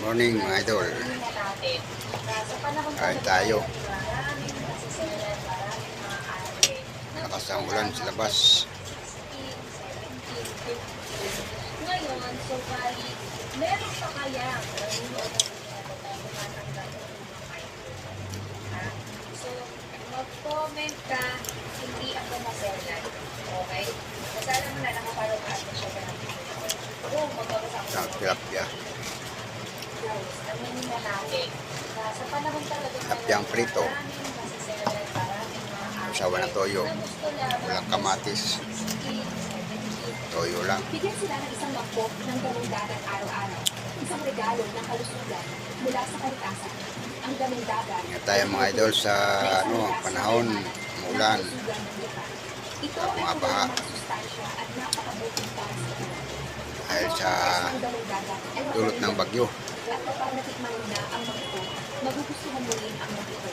Morning mga idol. Kain tayo. Lakas ang ulan sa labas. Ngayon, so bali, meron pa kaya so, mag-comment ka, hindi ako maselan. Okay? Masala mo na nakaparoon mo siya ng oo, magkakasama Sa tilapia. aminin na natin na sa panahon talaga Tilapiang prito. Usawa na toyo. Walang kamatis. Toyo lang. Bigyan sila ng isang mangkok ng daming dagat araw-araw. Isang regalo ng kalusugan mula sa kalikasan. Ang daming dagat. Ingat tayo mga idol sa panahon, umulan, Ito ang mga baha. sustansya at napakabuting para sa ito. Dahil sa dulot ng bagyo. At kapag natikman mo na ang mga ito, magugustuhan mo rin ang mga ito.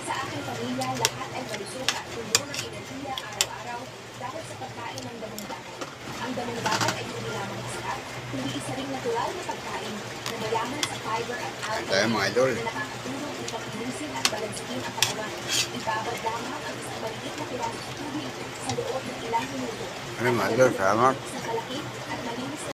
Sa aking pamilya, lahat ay malusog at puno ng enerhiya araw-araw dahil sa pagkain ng daming dagat. Ang daming dagat ay hindi lamang masarap, kundi isa ring natural na pagkain na mayaman sa fiber at Kain tayo mga idol. na nakakatulong upang linisin at balansihin ang katawan. Ibabad lamang ang isang maliit na piraso sa tubig sa loob ng ilang minuto. Ano mga idol, salamat. Sa kalakip,